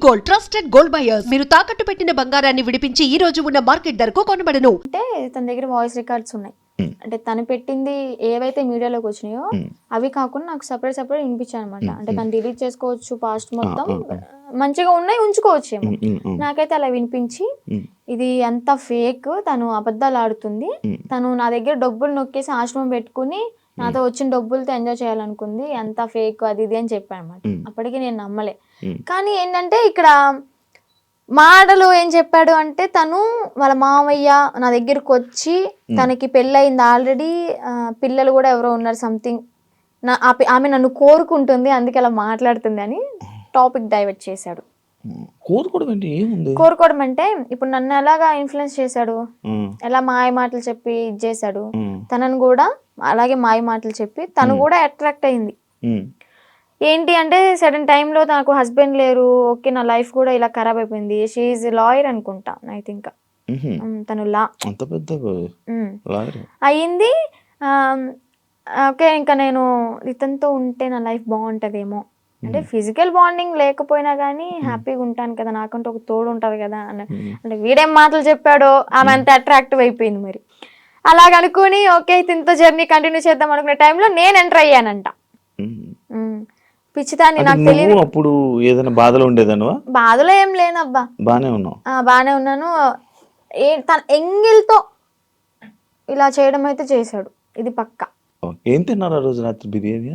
Gold trusted gold buyers మీరు తాకట్టు పెట్టిన బంగారాన్ని విడిపించి ఈ రోజు ఉన్న మార్కెట్ ధరకు కొనబడను. అంటే తన దగ్గర వాయిస్ రికార్డ్స్ ఉన్నాయి. అంటే తను పెట్టింది ఏవైతే మీడియాలోకి వచ్చినాయో అవి కాకుండా నాకు సపరేట్ వినిపించాయి అనమాట. అంటే తను డిలీట్ చేసుకోవచ్చు పాస్ట్ మొత్తం, మంచిగా ఉన్నాయి ఉంచుకోవచ్చు ఏమో. నాకైతే అలా వినిపించి ఇది అంత ఫేక్, తను అబద్ధాలు ఆడుతుంది, తను నా దగ్గర డబ్బులు నొక్కేసి ఆశ్రమం పెట్టుకుని నాతో వచ్చిన డబ్బులతో ఎంజాయ్ చేయాలనుకుంది, అంత ఫేక్ అది ఇది అని చెప్పాను అనమాట. అప్పటికి నేను నమ్మలే. కానీ ఏంటంటే ఇక్కడ మాటలు ఏం చెప్పాడు అంటే, తను వాళ్ళ మామయ్య నా దగ్గరకు వచ్చి తనకి పెళ్ళయింది ఆల్రెడీ, పిల్లలు కూడా ఎవరో ఉన్నారు సంథింగ్, ఆమె నన్ను కోరుకుంటుంది అందుకే అలా మాట్లాడుతుంది అని టాపిక్ డైవర్ట్ చేశాడు. కోరుకోవడం అంటే ఇప్పుడు నన్ను ఎలాగా ఇన్ఫ్లుయెన్స్ చేశాడు, ఎలా మాయ మాటలు చెప్పి ఇది చేశాడు, తనను కూడా అలాగే మాయ మాటలు చెప్పి తను కూడా అట్రాక్ట్ అయింది. ఏంటి అంటే సడన్ టైంలో నాకు హస్బెండ్ లేరు, ఓకే నా లైఫ్ కూడా ఇలా ఖరాబ్ అయిపోయింది. షీఈ్ లాయర్ అనుకుంటా ఐ థింక్, తను లా అయ్యింది. ఓకే ఇంకా నేను ఇతనితో ఉంటే నా లైఫ్ బాగుంటదేమో, అంటే ఫిజికల్ బాండింగ్ లేకపోయినా కానీ హ్యాపీగా ఉంటాను కదా, నాకంటే ఒక తోడు ఉంటుంది కదా అన్న. అంటే వీడేం మాటలు చెప్పాడో ఆమె అంత అట్రాక్టివ్ అయిపోయింది. మరి అలాగనుకుని ఓకే ఇతనితో జర్నీ కంటిన్యూ చేద్దాం అనుకునే టైంలో నేను ఎంటర్ అయ్యానంట. పిచ్చిదాన్ని, నాకు తెలియదు. అప్పుడు ఏదైనా బాధలో ఉండేదాను? బాధలో ఏం లేనబ్బా, బానే ఉన్నాను. తన ఎంగిల్తో ఇలా చేయడం అయితే చేశాడు, ఇది పక్కా. ఏం తిన్నారు ఆ రోజు రాత్రి? బిర్యానీ,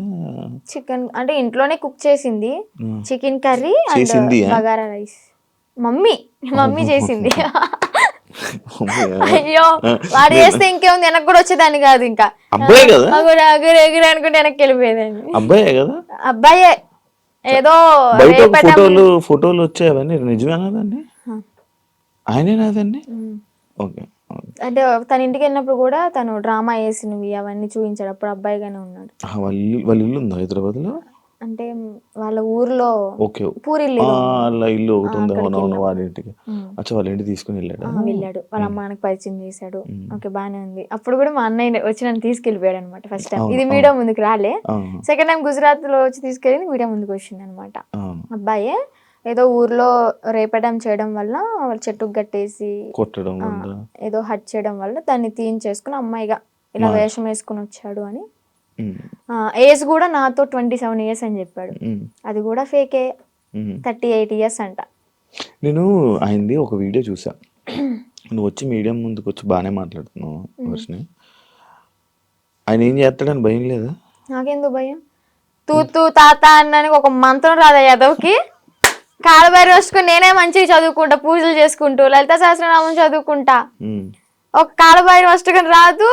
చికెన్, అంటే ఇంట్లోనే కుక్ చేసింది, chicken curry and bagara rice. Mummy చేసింది. అయ్యో వాడు చేస్తే ఇంకేముంది, వెనక్కి కూడా వచ్చేదాన్ని కాదు. ఇంకా ఎగురు అనుకుంటే వెనక్కి వెళ్ళిపోయేదాన్ని. అబ్బాయే. ఏదో ఫోటోలు వచ్చాయని నిజమేనాదండి? ఆయనేనాదండి? ఓకే. అంటే తన ఇంటికి వెళ్ళినప్పుడు కూడా తను డ్రామా వేసినవి అవన్నీ చూపించాడు. అప్పుడు అబ్బాయిగానే ఉన్నాడు. వాళ్ళ ఇల్లు ఉందా హైదరాబాద్ లో? అంటే వాళ్ళ ఊర్లో పూరిల్లు ఇల్లు ఒకటి ఉంది. అవునవును, వాళ్ళ ఇంటికి. వాళ్ళ ఇంటికి తీసుకుని వెళ్ళాడు. వాళ్ళ అమ్మ నాన్నకి పరిచయం చేశాడు. ఓకే బానే ఉంది. అప్పుడు కూడా మా అన్నయ్య వచ్చి నన్ను తీసుకెళ్ళిపోయాడు అనమాట. ఫస్ట్ టైం ఇది మీడియా ముందుకు రాలే, సెకండ్ టైం గుజరాత్ లో వచ్చి తీసుకెళ్ళి మీడియా ముందుకు వచ్చింది అనమాట. అబ్బాయే ఏదో ఊర్లో రేపడం చేయడం వల్ల చెట్టుకు గట్టేసి కొట్టడం, ఏదో హట్ చేయడం వల్ల దాన్ని తీయించేసుకుని అమ్మాయిగా ఇలా వేషం వేసుకుని వచ్చాడు అని. ఏజ్ కూడా నాతో 27 years అని చెప్పాడు. అది కూడా ఫేకే, 38 years అంట. నేను ఆయనది ఒక వీడియో చూసా. నువ్వు వచ్చి మీడియం ముందుకు వచ్చి బాగానే మాట్లాడుతున్నావు వర్షిని. ఆయన ఏం చేస్తాడని భయం లేదా? నాకెందుకు భయం? తూ తాత అన్నానికి ఒక మంత్రం రాదా యాదవ్కి? కాలబారి వస్తుకుని నేనే మంచిగా చదువుకుంటా, పూజలు చేసుకుంటూ లలిత సహస్రనామం చదువుకుంటా. ఒక కాలబారి వస్తుకుని రాదు,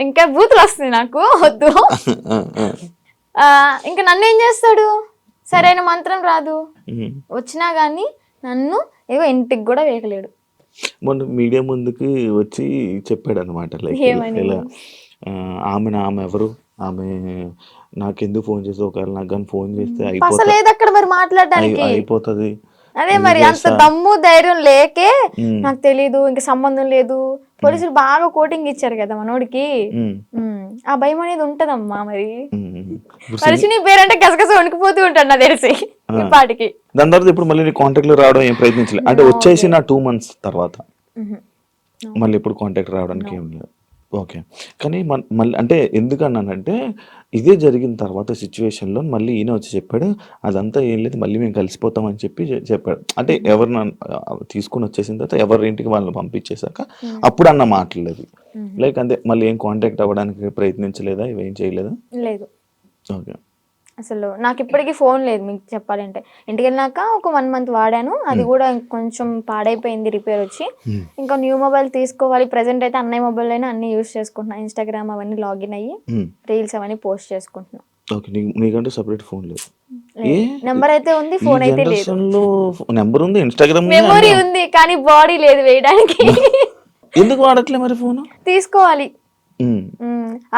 ఇంకా బూతులు వస్తుంది నాకు, వద్దు. ఇంకా నన్ను ఏం చేస్తాడు? సరైన మంత్రం రాదు, వచ్చినా గానీ నన్ను ఏవో ఇంటికి కూడా వేయలేడు. మొన్న మీడియా ముందుకి వచ్చి చెప్పాడు అనమాట, ఆమె ఎవరు, ఆమె నాకెందుకు ఫోన్ చేసి, ఒకవేళ నాకు కానీ ఫోన్ చేస్తే అయిపోతుంది. అదే మరి అంత దమ్ము ధైర్యం లేకే నాకు తెలీదు, ఇంకా సంబంధం లేదు. పోలీసులు బాగా కోటింగ్ ఇచ్చారు కదా మనోడికి, ఆ భయం అనేది ఉంటదమ్మా. మరి మనిషిని పేరంటే గసగస వణికిపోతూ ఉంటాడు నాకు తెలిసి ఇప్పటికి. దాని తర్వాత ఇప్పుడు మళ్ళీ కాంటాక్ట్ లో రావడం ఏం ప్రయత్నించలేదు అంటే? వచ్చేసి నా 2 months తర్వాత మళ్ళీ ఇప్పుడు కాంటాక్ట్ రావడానికి ఏం లేదు. ఓకే. కానీ మళ్ళీ అంటే ఎందుకన్నానంటే, ఇదే జరిగిన తర్వాత సిచ్యువేషన్లో మళ్ళీ ఈయన వచ్చి చెప్పాడు, అదంతా ఏం లేదు, మళ్ళీ మేము కలిసిపోతామని చెప్పాడు. అంటే ఎవరిని తీసుకుని వచ్చేసిన తర్వాత ఎవరింటికి వాళ్ళని పంపించేశాక అప్పుడు అన్న మాట్లాడలేదు. లైక్ అంతే, మళ్ళీ ఏం కాంటాక్ట్ అవ్వడానికి ప్రయత్నించలేదా? ఇవేం చేయలేదా? లేదు. ఓకే. అసలు నాకు ఇప్పటికీ ఫోన్ లేదు. మీకు చెప్పాలంటే ఇంటికి వెళ్ళినాక ఒక 1 month వాడాను, అది కూడా కొంచెం పాడైపోయింది, రిపేర్ వచ్చి. ఇంకా న్యూ మొబైల్ తీసుకోవాలి. ప్రెసెంట్ అయితే అన్నయ్య మొబైల్ అయినా అన్ని యూస్ చేసుకుంటున్నా, ఇన్స్టాగ్రామ్ అవన్నీ లాగిన్ అయ్యి రీల్స్ అవన్నీ పోస్ట్ చేసుకుంటున్నా. నీకంటే సెపరేట్ ఫోన్ లేదు? నెంబర్ అయితే ఉంది, ఫోన్ అయితే లేదు. నెంబర్ ఉంది, ఇన్స్టాగ్రామ్ మెమొరీ ఉంది, కానీ బాడీ లేదు వేయడానికి. ఎందుకు వాడట్లే మరి ఫోన్? తీసుకోవాలి.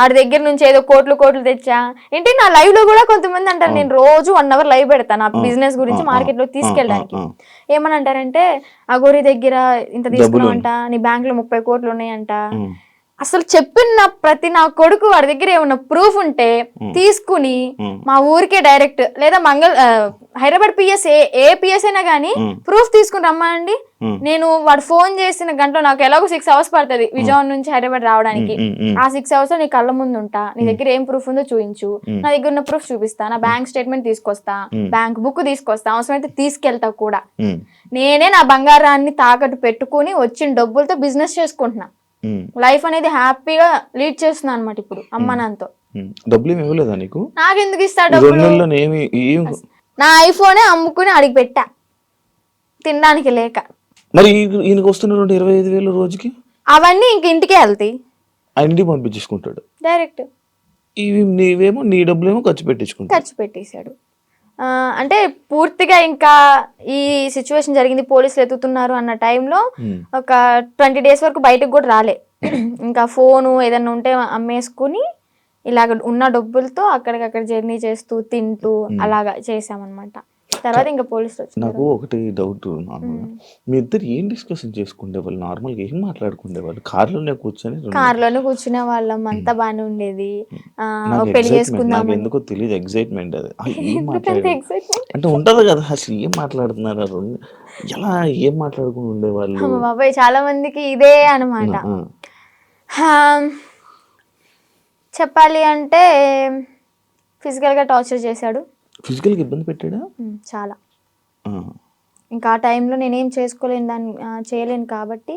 ఆడి దగ్గర నుంచి ఏదో కోట్లు తెచ్చా. ఏంటి నా లైవ్ లో కూడా కొంతమంది అంటారు, నేను రోజు 1 hour లైవ్ పెడతాను నా బిజినెస్ గురించి మార్కెట్ లో తీసుకెళ్ళడానికి. ఏమని అంటారంటే, అగోరి దగ్గర ఇంత తీసుకున్నావంట, నీ బ్యాంక్ లో 30 కోట్లు ఉన్నాయంట, అసలు చెప్పిన ప్రతి నా కొడుకు వాడి దగ్గర ఏమన్నా ప్రూఫ్ ఉంటే తీసుకుని మా ఊరికే డైరెక్ట్ లేదా హైదరాబాద్ పిఎస్ ఏ పిఎస్ అయినా కానీ ప్రూఫ్ తీసుకుని రమ్మండి. నేను వాడు ఫోన్ చేసిన గంటలో నాకు ఎలాగో 6 hours పడుతుంది విజయవాడ నుంచి హైదరాబాద్ రావడానికి. ఆ 6 hours నీ కళ్ళ ముందు ఉంటా, నీ దగ్గర ఏం ప్రూఫ్ ఉందో చూపించు, నా దగ్గర ఉన్న ప్రూఫ్ చూపిస్తా, నా బ్యాంక్ స్టేట్మెంట్ తీసుకొస్తా, బ్యాంక్ బుక్ తీసుకొస్తా, అవసరమైతే తీసుకెళ్తా కూడా. నేనే నా బంగారాన్ని తాకట్టు పెట్టుకుని వచ్చిన డబ్బులతో బిజినెస్ చేసుకుంటున్నా. లైఫ్ అనేది హ్యాపీగా లీడ్ చేస్తున్నా అనమాట ఇప్పుడు అమ్మ నాన్నతో. డబ్బులు ఏమి ఇవ్వలేదా నీకు? నాకు ఎందుకు ఇస్తా డబ్బులు? నా ఐఫోనే అమ్ముకుని అడిగి పెట్టా తినడానికి లేక. మరి ఈయనకు వస్తున్న 25,000 రోజుకి అవన్నీ ఇంక ఇంటికే వెళ్తాయి, ఇంటికి పంపించేసుకుంటాడు డైరెక్ట్. ఇవి నీవేమో నీ డబ్బులేమో ఖర్చు పెట్టేశాడు. అంటే పూర్తిగా ఇంకా ఈ సిచ్యువేషన్ జరిగింది, పోలీసులు ఎత్తుతున్నారు అన్న టైంలో ఒక 20 days వరకు బయటకు కూడా రాలే. ఇంకా ఫోను ఏదన్నా ఉంటే అమ్మేసుకుని ఇలాగ ఉన్న డబ్బులతో అక్కడికక్కడ జర్నీ చేస్తూ తింటూ అలాగా చేసామన్నమాట. తర్వాత ఇంకా పోలీసులు వచ్చారు. నాకు ఒకటి డౌట్, నార్మల్గా మీ ఇద్దరు ఏం డిస్కషన్ చేసుకునేవాళ్ళు? నార్మల్గా ఏం మాట్లాడుకునేవాళ్ళు? కార్లోనే కూర్చునే వాళ్ళం, అంతా బాగానే ఉండేది. పెళ్లి చేసుకుందాం ఎందుకో తెలియదు, ఎక్సైట్మెంట్ అది. అంటే ఉంటది కదా, అసలు ఏం మాట్లాడుతున్నారు, ఎలా ఏం మాట్లాడుకుని ఉండేవాళ్ళు? బాబాయ్ చాలా మందికి ఇదే అనమాట. చెప్పాలి అంటే ఫిజికల్గా టార్చర్ చేశాడు. ఫిజికల్గా ఇబ్బంది పెట్టాడా? చాలా. ఇంకా ఆ టైంలో నేనేం చేయలేను కాబట్టి,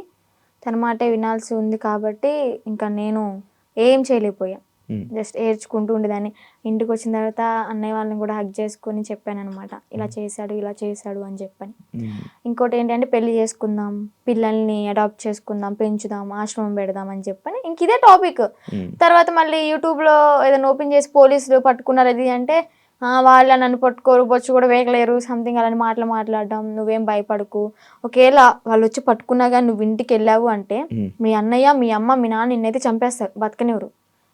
తన మాటే వినాల్సి ఉంది కాబట్టి ఇంకా నేను ఏం చేయలేకపోయా. జస్ట్ ఏడ్చుకుంటూ ఉండేదాన్ని. ఇంటికి వచ్చిన తర్వాత అన్నయ్య వాళ్ళని కూడా హగ్ చేసుకొని చెప్పాను అనమాట, ఇలా చేశాడు అని చెప్పని. ఇంకోటి ఏంటంటే పెళ్లి చేసుకుందాం, పిల్లల్ని అడాప్ట్ చేసుకుందాం, పెంచుదాం, ఆశ్రమం పెడదాం అని చెప్పని ఇంక ఇదే టాపిక్. తర్వాత మళ్ళీ యూట్యూబ్లో ఏదైనా ఓపెన్ చేసి పోలీసులు పట్టుకున్నారు అది అంటే, వాళ్ళ నన్ను పట్టుకోరు, బొచ్చు కూడా వేయలేరు, సంథింగ్ అలాంటి మాట్లాడడం. నువ్వేం భయపడకు, ఒకవేళ వాళ్ళు వచ్చి పట్టుకున్నా కానీ నువ్వు ఇంటికి వెళ్ళావు అంటే మీ అన్నయ్య, మీ అమ్మ, మీ నాన్న నిన్నైతే చంపేస్తారు, బతకనివ్వరు.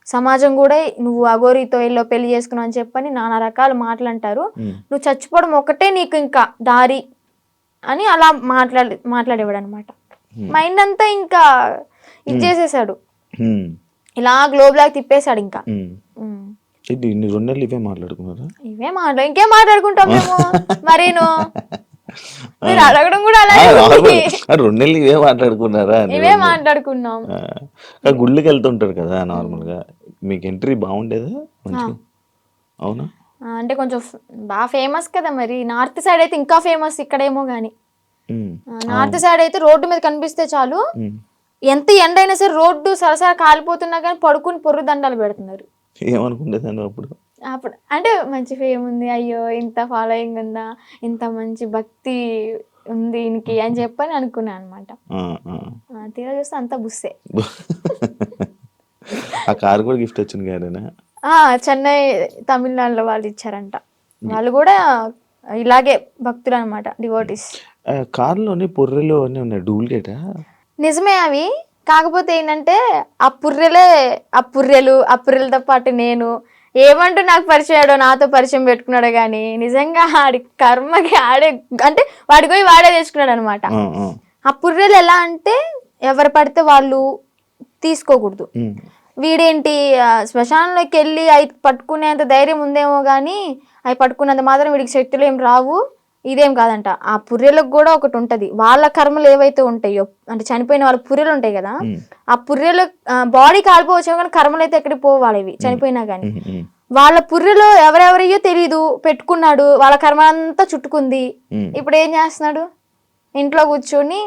సమాజం కూడా నువ్వు అఘోరితో ఎల్లో పెళ్లి చేసుకున్నావు అని చెప్పని నానా రకాల మాటలు అంటారు. నువ్వు చచ్చిపోవడం ఒకటే నీకు ఇంకా దారి అని అలా మాట్లాడేవాడు అనమాట. మైండ్ అంతా ఇంకా ఇది చేసేసాడు, ఇలా గ్లోబ్ లాగా తిప్పేశాడు. ఇంకా ఇవే మాట్లాడుకున్నారా? ఇంకేం మాట్లాడుకుంటాం మేము. మరేను మీరు అడగడం కూడా అలాగే 2 నెలలు ఇవే మాట్లాడుకున్నారా? ఇవే మాట్లాడుకున్నాం. గుళ్ళకి వెళ్తుంటారు కదా నార్మల్ గా, మీకు ఎంట్రీ బాగుండేదా? అవునా? అంటే కొంచెం బాగా ఫేమస్ కదా, మరి నార్త్ సైడ్ అయితే ఇంకా ఫేమస్. ఇక్కడేమో గానీ నార్త్ సైడ్ అయితే రోడ్డు మీద కనిపిస్తే చాలు, ఎంత ఎండ అయినా సరే రోడ్డు సరసర కాలిపోతున్నా కానీ పడుకుని పొర్రు దండాలు పెడుతున్నారు. ఏమనుకుంటేదాన్ని అప్పుడు అంటే మంచి ఫేమ్ ఉంది, అయ్యో ఇంత ఫాలోయింగ్ ఉందా, ఇంత మంచి భక్తి ఉంది ఈయనకి అని చెప్పని అనుకున్నా అనమాట. తీరా చూస్తే అంతా బుస్సే. ఆ కారు కూడా గిఫ్ట్ వచ్చింది గారేనా? చెన్నై తమిళనాడులో వాళ్ళు ఇచ్చారంట. వాళ్ళు కూడా ఇలాగే భక్తులు అనమాట, డివోటీస్. కారులోని పొర్రెలు అన్నీ ఉన్నాయి, డూప్లికేటా? నిజమే అవి. కాకపోతే ఏంటంటే ఆ పుర్రెలతో పాటు నేను ఏమంటూ నాకు పరిచయాడో, నాతో పరిచయం పెట్టుకున్నాడో కానీ నిజంగా ఆడి కర్మకి ఆడే అంటే వాడి పోయి వాడే తెచ్చుకున్నాడు అనమాట. ఆ పుర్రెలు ఎలా అంటే ఎవరు పడితే వాళ్ళు తీసుకోకూడదు. వీడేంటి శ్మశానంలోకి వెళ్ళి అవి పట్టుకునేంత ధైర్యం ఉందేమో కానీ అవి పట్టుకున్నంత మాత్రం వీడికి శక్తులు ఏం రావు. ఇదేం కాదంట, ఆ పుర్రెలకు కూడా ఒకటి ఉంటది. వాళ్ళ కర్మలు ఏవైతే ఉంటాయో, అంటే చనిపోయిన వాళ్ళ పుర్రెలు ఉంటాయి కదా, ఆ పుర్రెలు బాడీ కాలిపోవచ్చు కానీ కర్మలు అయితే ఎక్కడికి పోవాలి చనిపోయినా కానీ. వాళ్ళ పుర్రెలో ఎవరెవరయ్యో తెలీదు పెట్టుకున్నాడు, వాళ్ళ కర్మలంతా చుట్టుకుంది. ఇప్పుడు ఏం చేస్తున్నాడు, ఇంట్లో కూర్చొని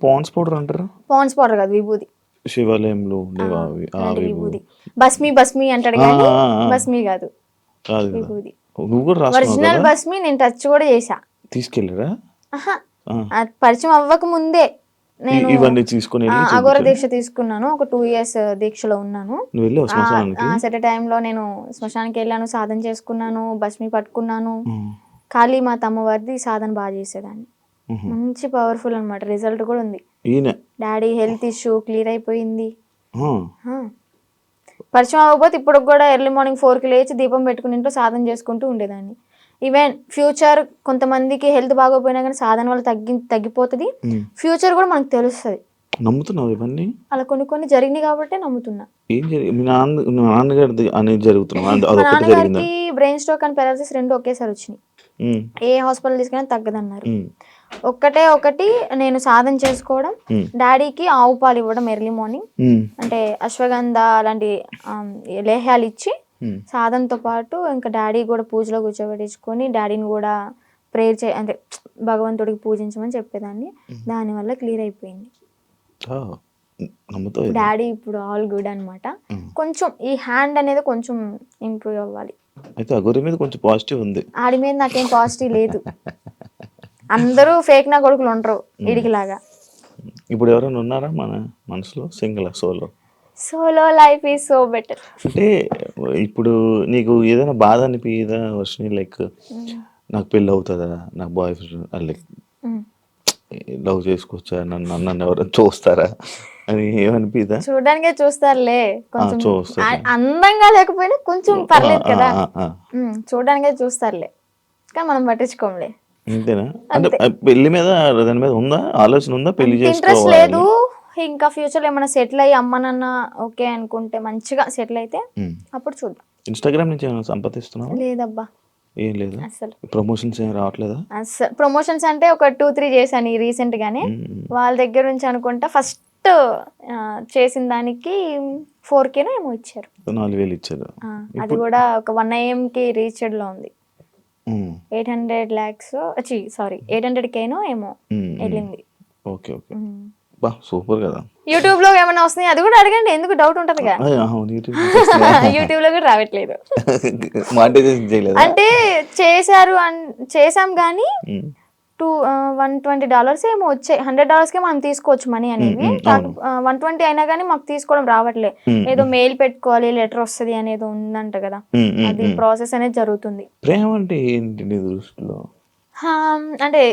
పాండ్స్ పౌడర్ కాదు, విభూది. శివాలయంలో విభూది భస్మి అంటాడు కానీ భస్మి కాదు, విభూది. ఒరిజినల్ భస్మి నేను టచ్ కూడా చేసా. తీసుకెళ్ళరా? పరిచయం అవ్వక ముందే నేను ఇవన్నీ తీసుకుని అఘోర దీక్ష తీసుకున్నాను. ఒక 2 years దీక్షలో ఉన్నాను. సెట్ టైంలో నేను శ్మశానానికి వెళ్ళాను, సాధన చేసుకున్నాను, భస్మి పట్టుకున్నాను. కాళీమాత అమ్మవారిది సాధన బాగా చేసేదాన్ని, మంచి పవర్ఫుల్ అనమాట. రిజల్ట్ కూడా ఉంది. డాడీ హెల్త్ ఇష్యూ క్లియర్ అయిపోయింది. పరిచయం అవ్వకపోతే ఇప్పుడు కూడా ఎర్లీ మార్నింగ్ 4కి లేచి దీపం పెట్టుకుని ఇంట్లో సాధన చేసుకుంటూ ఉండేదాన్ని. ఈవెన్ ఫ్యూచర్ కొంతమందికి హెల్త్ బాగోపోయినా కానీ సాధన వల్ల తగ్గిపోతుంది. ఫ్యూచర్ కూడా మనకు తెలుస్తుంది. నమ్ముతున్నావు ఇవన్నీ? అలా కొన్ని కొన్ని జరిగినాయి కాబట్టి నమ్ముతున్నా. ఏం జరిగి మీ నాన్నగారిది అనేది జరుగుతున్నావు మా అదొకటి జరిగిందా? నాన్నగారికి బ్రెయిన్ స్ట్రోక్ అండ్ పెరాలసిస్ రెండు ఒకేసారి వచ్చినాయి. ఏ హాస్పిటల్ తీసుకున్నా తగ్గదన్నారు. ఒకటి నేను సాధన చేసుకోవడం, డాడీకి ఆవు పాలు ఇవ్వడం ఎర్లీ మార్నింగ్, అంటే అశ్వగంధ అలాంటి లేహ్యాలు ఇచ్చి సాధనతో పాటు ఇంకా డాడీ కూడా పూజలో కూర్చోబెట్టించుకొని డాడీని కూడా ప్రేయర్ అంటే భగవంతుడికి పూజించమని చెప్పేదాన్ని. దానివల్ల క్లియర్ అయిపోయింది. డాడీ ఇప్పుడు ఆల్ గుడ్ అన్నమాట. కొంచెం ఈ హ్యాండ్ అనేది కొంచెం ఇంప్రూవ్ అవ్వాలి. అయితే అగోరి మీద కొంచెం పాజిటివ్ ఉంది. ఆడి మీద నాకేం పాజిటివ్ లేదు. అందరూ ఫేక్ నా కొడుకులు ఉండరు ఇడికిలాగా. ఇప్పుడు ఎవరైనా ఉన్నారా మన మనసులో? Single solo life is so better. అంటే ఇప్పుడు నీకు ఏదైనా బాధ అనిపించదా వర్షిని? లైక్ నాకు పెళ్ళి అవుతుందా, నాకు బాయ్ ఫ్రెండ్ లైక్ లవ్ చేసుకోవచ్చా, నన్ను ఎవరైనా చూస్తారా అని ఏమనిపిదా? చూడడానికే చూస్తారులే, కొంచెం అందంగా లేకపోయినా కొంచెం పర్లేదు కదా, చూడడానికే చూస్తారులే, కానీ మనం పట్టించుకోంలే. అంతేనా? అంటే పెళ్లి మీద దాని మీద ఉందా ఆలోచన? ఉందా పెళ్లి ఇంట్రెస్ట్ లేదు. ఇంకా ఫ్యూచర్ లో ఏమైనా సెటిల్ అయ్యి అమ్మ నాన్న ఓకే అనుకుంటే మంచిగా సెటిల్ అయితే అప్పుడు చూద్దాం. ఇన్స్టాగ్రామ్ నుంచి ఏమైనా సంపాదిస్తున్నావా? లేదబ్బా, ఏం లేదు. అసలు ప్రమోషన్స్ ఏం రావట్లేదా? అసలు ప్రమోషన్స్ అంటే ఒక 2-3 చేశాను రీసెంట్ గానే. వాళ్ళ దగ్గర నుంచి అనుకుంటా ఫస్ట్ చేసిన దానికి 4K ఏమో ఇచ్చారు. 4,000 ఇచ్చారు. అది కూడా ఒక 1 AM కి రీచ్డ్ లో ఉంది. 800 lakhs 800K ఏమో వెళ్ళింది. ఓకే ఓకే, బా సూపర్ కదా. యూట్యూబ్ లో ఏమైనా వస్తున్నాయి అది కూడా అడగండి, ఎందుకు డౌట్ ఉంటది కదా. యూట్యూబ్ లో కూడా రావట్లేదు. అంటే చేసాం కానీ $120 ఏమో వచ్చాయి. $100కే మనం తీసుకోవచ్చు మనీ అనేవి. 120 అయినా కానీ మాకు తీసుకోవడం రావట్లే. ఏదో మెయిల్ పెట్టుకోవాలి, లెటర్ వస్తుంది అనేది ఉందంట కదా, అది ప్రాసెస్ అనేది జరుగుతుంది. ప్రేమ అంటే ఏంటి నీ దృష్టిలో? అంటే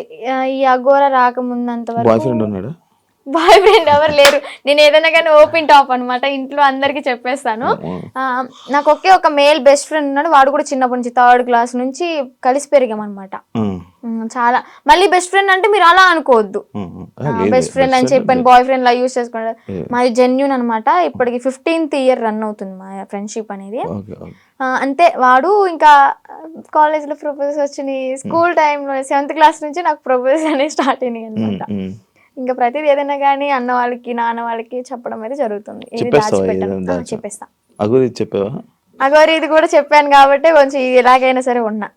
ఈ అఘోర రాకముందంత వరకు బాయ్ ఫ్రెండ్ ఎవరు లేరు. నేను ఏదైనా కానీ ఓపెన్ టాప్ అనమాట, ఇంట్లో అందరికి చెప్పేస్తాను. నాకు ఒక మేల్ బెస్ట్ ఫ్రెండ్ ఉన్నాడు. వాడు కూడా చిన్నప్పటి నుంచి 3rd క్లాస్ నుంచి కలిసి పెరిగామన్నమాట. చాలా మళ్ళీ బెస్ట్ ఫ్రెండ్ అంటే మీరు అలా అనుకోవద్దు, బెస్ట్ ఫ్రెండ్ అని చెప్పాను బాయ్ ఫ్రెండ్ లా యూజ్ చేసుకున్నాడు. మాది జెన్యూన్ అనమాట. ఇప్పటికి 15th year రన్ అవుతుంది మా ఫ్రెండ్షిప్ అనేది. అంతే. వాడు ఇంకా కాలేజ్ లో ప్రపోజల్స్ వచ్చినాయి. స్కూల్ టైంలో 7th క్లాస్ నుంచి నాకు ప్రపోజల్స్ అనేవి స్టార్ట్ అయినాయి అనమాట. ఇంకా ప్రతిదీ ఏదైనా కానీ అన్న వాళ్ళకి నాన్న వాళ్ళకి చెప్పడం అయితే జరుగుతుంది. చెప్పేస్తా. అగోరి ఇది కూడా చెప్పాను కాబట్టి కొంచెం ఎలాగైనా సరే ఉన్నా.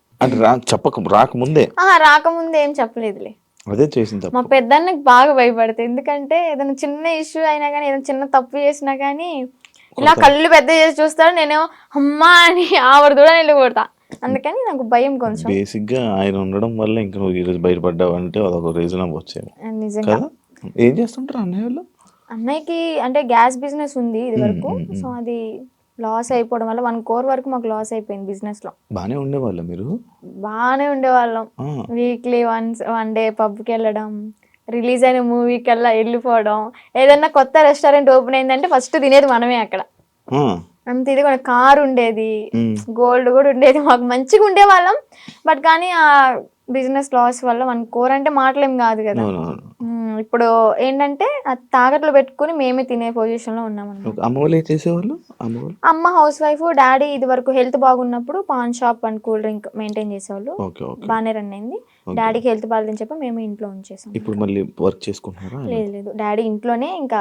రాకముందే ఏం చెప్పలేదులే. అదే చేసింది. మా పెద్దన్నకి బాగా భయపడతాయి. ఎందుకంటే ఏదైనా చిన్న ఇష్యూ అయినా కానీ, ఏదైనా చిన్న తప్పు చేసినా కానీ ఇలా కళ్ళు పెద్ద చేసి చూస్తాడు. నేనేమో అమ్మా అని ఆవిడ కూడా నిల్లు కొడతా. అందుకని నాకు భయం కొంచెం. బేసిక్ గా ఆయన ఉండడం వల్ల ఇంకా నువ్వు ఈరోజు బయటపడ్డావు అంటే అదొక రీజన్ అవ్వచ్చేది. నిజంగా. ఏం చేస్తుంటారు అన్నయ్య? అన్నయ్యకి అంటే గ్యాస్ బిజినెస్ ఉంది ఇది వరకు. సో అది లాస్ అయిపోవడం వల్ల 1 crore వరకు మాకు లాస్ అయిపోయింది బిజినెస్ లో. బానే ఉండేవాళ్ళం మీరు? బానే ఉండేవాళ్ళం. వీక్లీ వన్ డే పబ్కి వెళ్ళడం, రిలీజ్ అయిన మూవీకి వెళ్ళిపోవడం. ఏదన్నా కొత్త రెస్టారెంట్ ఓపెన్ అయిందంటే ఫస్ట్ తినేది మనమే అక్కడ. అంత ఇది కూడా కార్ ఉండేది, గోల్డ్ కూడా ఉండేది, మాకు మంచిగా ఉండేవాళ్ళం. బట్ కానీ ఆ బిజినెస్ లాస్ వల్ల 1 crore అంటే మాటలేం కాదు కదా. ఇప్పుడు ఏంటంటే తాకట్లు పెట్టుకుని మేమే తినే పొజిషన్ లో ఉన్నాం అన్నమాట. అమ్మ హౌస్ వైఫ్, డాడీ ఇది వరకు హెల్త్ బాగున్నప్పుడు pan shop and cool drink maintain చేసేవాళ్ళు. బాగానే రన్ అయింది. డాడీకి హెల్త్ బాగాలేదని చెప్పి మేము ఇంట్లో ఉంచేసాం. ఇప్పుడు మళ్ళీ వర్క్ చేసుకుంటున్నారా? లేదు, డాడీ ఇంట్లోనే ఇంకా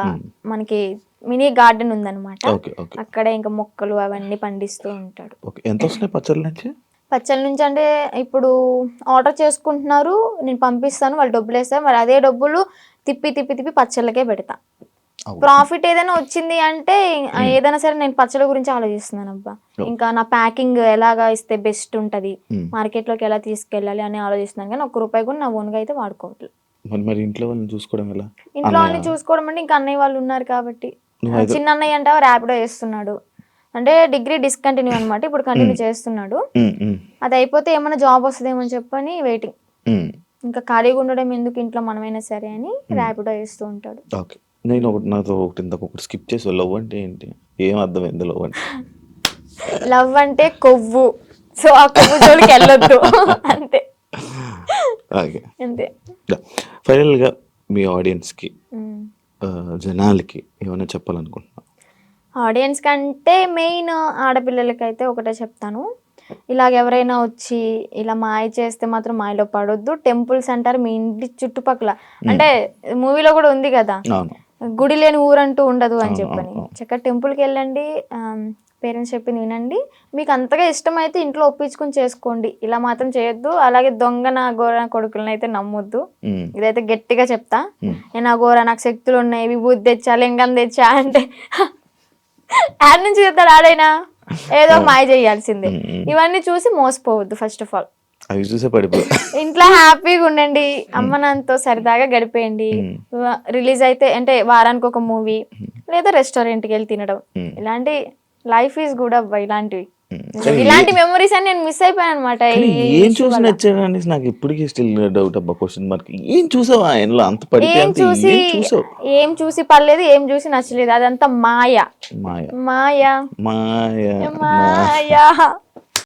మనకి మినీ గార్డెన్ ఉందన్నమాట. అక్కడే ఇంకా మొక్కలు అవన్నీ పండిస్తూ ఉంటాడు. ఎంత వస్తున్నాయి పచ్చళ్ళ నుంచి అంటే ఇప్పుడు ఆర్డర్ చేసుకుంటున్నారు, నేను పంపిస్తాను, వాళ్ళు డబ్బులు వేస్తారు. మరి అదే డబ్బులు తిప్పి పచ్చళ్ళకే పెడతా. ప్రాఫిట్ ఏదైనా వచ్చింది అంటే ఏదైనా సరే నేను పచ్చళ్ళ గురించి ఆలోచిస్తున్నాను అబ్బా. ఇంకా నా ప్యాకింగ్ ఎలాగా ఇస్తే బెస్ట్ ఉంటది, మార్కెట్ లోకి ఎలా తీసుకెళ్ళాలి అని ఆలోచిస్తున్నాను. కానీ ₹1 కూడా నా ఓన్గా అయితే వాడుకోవట్లేదు. ఇంట్లో వాళ్ళని చూసుకోవడం ఎలా? ఇంట్లో వాళ్ళని చూసుకోవడం అంటే ఇంకా అన్నయ్య వాళ్ళు ఉన్నారు కాబట్టి. చిన్న అన్నయ్య అంటే ర్యాపిడో చేస్తున్నాడు. అంటే డిగ్రీ డిస్కంటిన్యూ అనమాట, ఇప్పుడు కంటిన్యూ చేస్తున్నాడు. అది అయిపోతే ఏమైనా జాబ్ వస్తుందేమో అని చెప్పని వెయిటింగ్. ఇంకా ఖాళీగా ఉండడం ఎందుకు ఇంట్లో, మనమైనా సరే అని ర్యాపిడో చేస్తూ ఉంటాడు. నేను ఒకటి స్కిప్ చేసి, లవ్ అంటే ఏంటి? ఏం అర్థమైంది లవ్ అంటే? లవ్ అంటే కొవ్వు. సో ఆ కొవ్వు జోలికి వెళ్ళొద్దు అంతే. ఫైనల్ గా మీ ఆడియన్స్ కి జనాలకి ఏమైనా చెప్పాలనుకుంటున్నా? ఆడియన్స్ కంటే మెయిన్ ఆడపిల్లలకైతే ఒకటే చెప్తాను, ఇలాగ ఎవరైనా వచ్చి ఇలా మాయ చేస్తే మాత్రం మాయలో పడొద్దు. టెంపుల్స్ అంటారు మీ ఇంటి చుట్టుపక్కల, అంటే మూవీలో కూడా ఉంది కదా, అవును. గుడి లేని ఊరంటూ ఉండదు అని అవును, చెప్పని. అవును. చక్కగా టెంపుల్కి వెళ్ళండి, పేరెంట్స్ చెప్పింది వినండి, మీకు అంతగా ఇష్టమైతే ఇంట్లో ఒప్పించుకుని చేసుకోండి, ఇలా మాత్రం చేయొద్దు. అలాగే దొంగ నా గోర కొడుకులను అయితే నమ్మొద్దు, ఇదైతే గట్టిగా చెప్తా. నేను ఆ గోర నాకు శక్తులు ఉన్నాయి, విభూతి తెచ్చా, లింగం తెచ్చా అంటే యాడ్ నుంచి చెప్తాడు ఆడైనా, ఏదో మాయ చేయాల్సిందే. ఇవన్నీ చూసి మోసపోవద్దు. ఫస్ట్ ఆఫ్ ఆల్ అవి చూసే పడిపో. ఇంట్లో హ్యాపీగా ఉండండి, అమ్మ నాన్నతో సరదాగా గడిపేయండి. రిలీజ్ అయితే అంటే వారానికి ఒక మూవీ లేదా రెస్టారెంట్కి వెళ్ళి తినడం, ఇలాంటి లైఫ్ ఈజ్ గుడ్ అవ్వ. ఇలాంటివి ఇలాంటి మెమరీస్ అని నేను మిస్ అయిపోయాను అనమాట. ఏం చూసి నచ్చాడని నాకు ఇప్పటికీ స్టిల్ డౌట్ అబ్బా, క్వశ్చన్ మార్క్. ఏం చూసావు ఆయనలో అంత పడితే? ఏం చూసి పర్లేదు, ఏం చూసి నచ్చలేదు, అదంతా మాయ మాయ మాయ మాయ మాయ.